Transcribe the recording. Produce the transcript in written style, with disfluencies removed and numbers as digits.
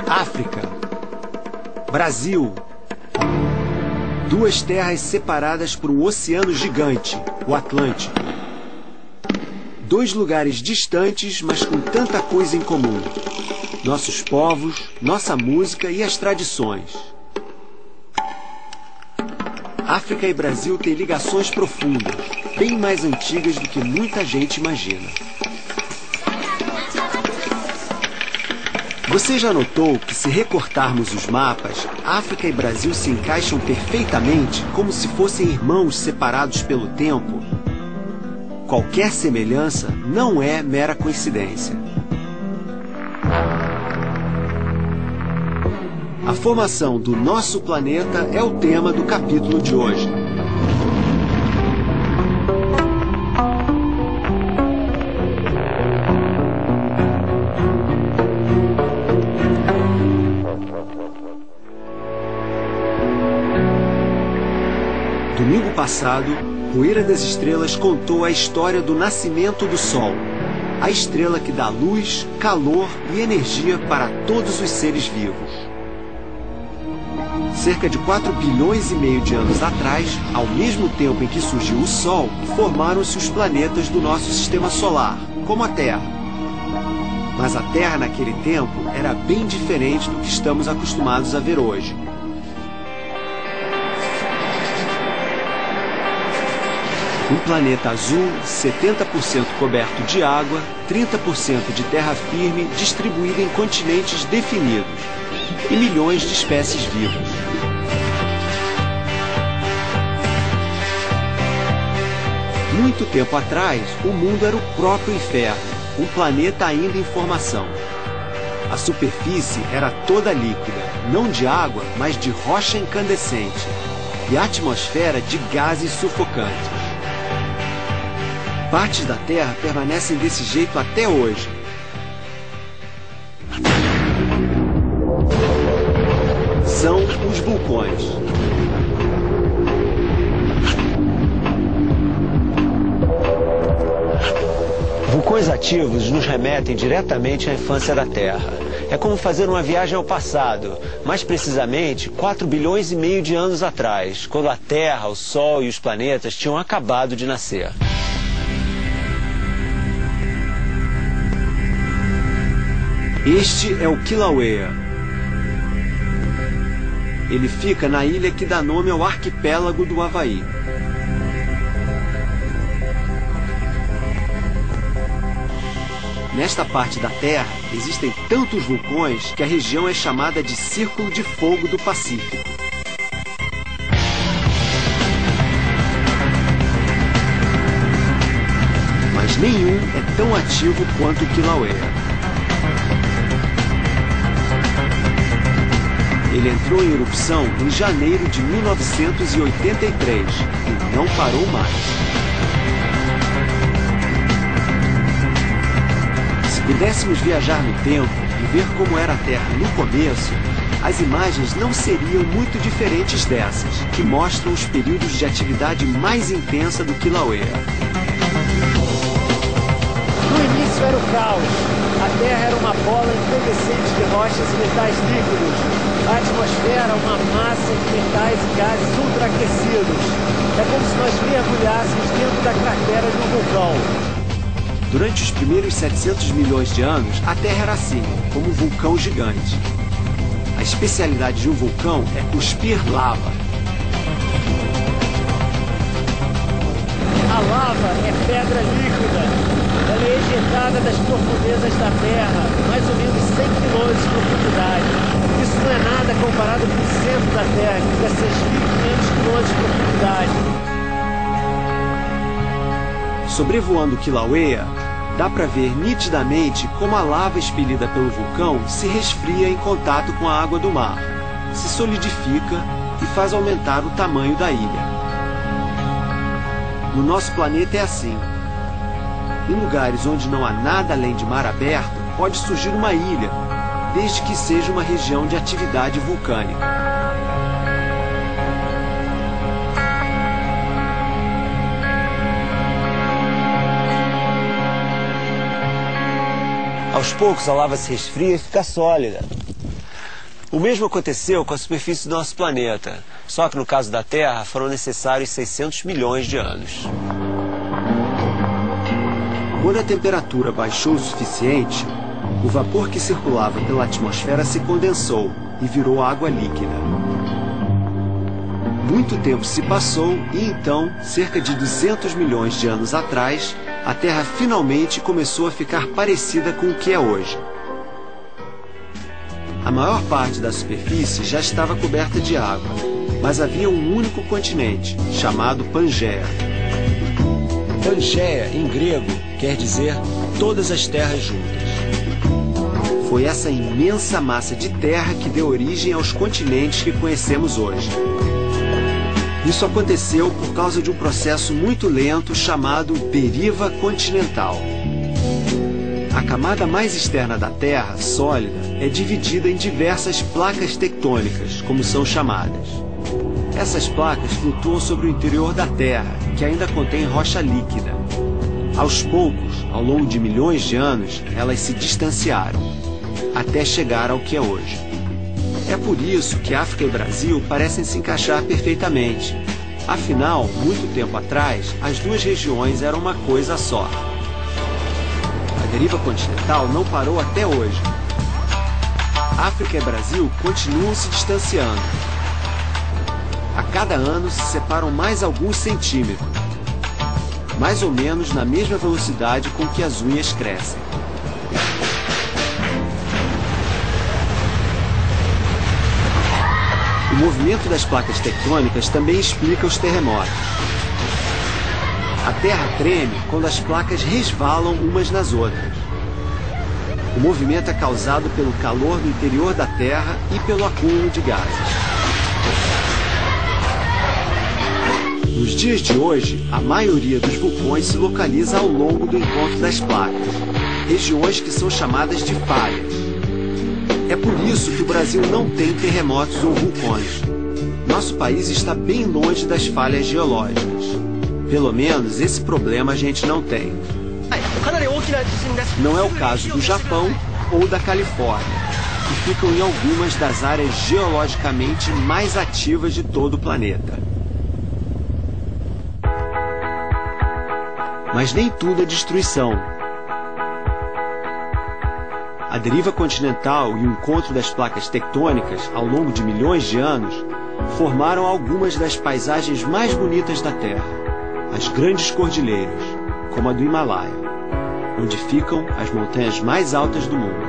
África, Brasil. Duas terras separadas por um oceano gigante, o Atlântico. Dois lugares distantes, mas com tanta coisa em comum. Nossos povos, nossa música e as tradições. África e Brasil têm ligações profundas, bem mais antigas do que muita gente imagina. Você já notou que, se recortarmos os mapas, África e Brasil se encaixam perfeitamente, como se fossem irmãos separados pelo tempo? Qualquer semelhança não é mera coincidência. A formação do nosso planeta é o tema do capítulo de hoje. Domingo passado, Poeira das Estrelas contou a história do nascimento do Sol, a estrela que dá luz, calor e energia para todos os seres vivos. Cerca de 4 bilhões e meio de anos atrás, ao mesmo tempo em que surgiu o Sol, formaram-se os planetas do nosso sistema solar, como a Terra. Mas a Terra naquele tempo era bem diferente do que estamos acostumados a ver hoje. Um planeta azul, 70% coberto de água, 30% de terra firme, distribuída em continentes definidos, e milhões de espécies vivas. Muito tempo atrás, o mundo era o próprio inferno, um planeta ainda em formação. A superfície era toda líquida, não de água, mas de rocha incandescente, e a atmosfera de gases sufocantes. Partes da Terra permanecem desse jeito até hoje. São os vulcões. Vulcões ativos nos remetem diretamente à infância da Terra. É como fazer uma viagem ao passado, mais precisamente 4 bilhões e meio de anos atrás, quando a Terra, o Sol e os planetas tinham acabado de nascer. Este é o Kilauea. Ele fica na ilha que dá nome ao arquipélago do Havaí. Nesta parte da Terra, existem tantos vulcões que a região é chamada de Círculo de Fogo do Pacífico. Mas nenhum é tão ativo quanto o Kilauea. Ele entrou em erupção em janeiro de 1983 e não parou mais. Se pudéssemos viajar no tempo e ver como era a Terra no começo, as imagens não seriam muito diferentes dessas, que mostram os períodos de atividade mais intensa do Kilauea. No início era o caos. A Terra era uma bola incandescente de rochas e metais líquidos. A atmosfera, uma massa de metais e gases ultraaquecidos. É como se nós mergulhássemos dentro da cratera de um vulcão. Durante os primeiros 700 milhões de anos, a Terra era assim, como um vulcão gigante. A especialidade de um vulcão é cuspir lava. A lava é pedra líquida. Ela é ejetada das profundezas da Terra, mais ou menos 100 quilômetros de profundidade. Isso não é nada comparado com o centro da Terra, que fica a 6.500 quilômetros de profundidade. Sobrevoando Kilauea, dá para ver nitidamente como a lava expelida pelo vulcão se resfria em contato com a água do mar, se solidifica e faz aumentar o tamanho da ilha. No nosso planeta é assim. Em lugares onde não há nada além de mar aberto, pode surgir uma ilha, desde que seja uma região de atividade vulcânica. Aos poucos a lava se resfria e fica sólida. O mesmo aconteceu com a superfície do nosso planeta, só que no caso da Terra foram necessários 600 milhões de anos. Quando a temperatura baixou o suficiente, o vapor que circulava pela atmosfera se condensou e virou água líquida. Muito tempo se passou e então, cerca de 200 milhões de anos atrás, a Terra finalmente começou a ficar parecida com o que é hoje. A maior parte da superfície já estava coberta de água, mas havia um único continente, chamado Pangeia. Pangeia, em grego, quer dizer todas as terras juntas. Foi essa imensa massa de terra que deu origem aos continentes que conhecemos hoje. Isso aconteceu por causa de um processo muito lento chamado deriva continental. A camada mais externa da Terra, sólida, é dividida em diversas placas tectônicas, como são chamadas. Essas placas flutuam sobre o interior da Terra, que ainda contém rocha líquida. Aos poucos, ao longo de milhões de anos, elas se distanciaram, até chegar ao que é hoje. É por isso que África e Brasil parecem se encaixar perfeitamente. Afinal, muito tempo atrás, as duas regiões eram uma coisa só. A deriva continental não parou até hoje. África e Brasil continuam se distanciando. A cada ano se separam mais alguns centímetros, mais ou menos na mesma velocidade com que as unhas crescem. O movimento das placas tectônicas também explica os terremotos. A Terra treme quando as placas resvalam umas nas outras. O movimento é causado pelo calor do interior da Terra e pelo acúmulo de gases. Nos dias de hoje, a maioria dos vulcões se localiza ao longo do encontro das placas, regiões que são chamadas de falhas. É por isso que o Brasil não tem terremotos ou vulcões. Nosso país está bem longe das falhas geológicas. Pelo menos esse problema a gente não tem. Não é o caso do Japão ou da Califórnia, que ficam em algumas das áreas geologicamente mais ativas de todo o planeta. Mas nem tudo é destruição. A deriva continental e o encontro das placas tectônicas ao longo de milhões de anos formaram algumas das paisagens mais bonitas da Terra, as grandes cordilheiras, como a do Himalaia, onde ficam as montanhas mais altas do mundo.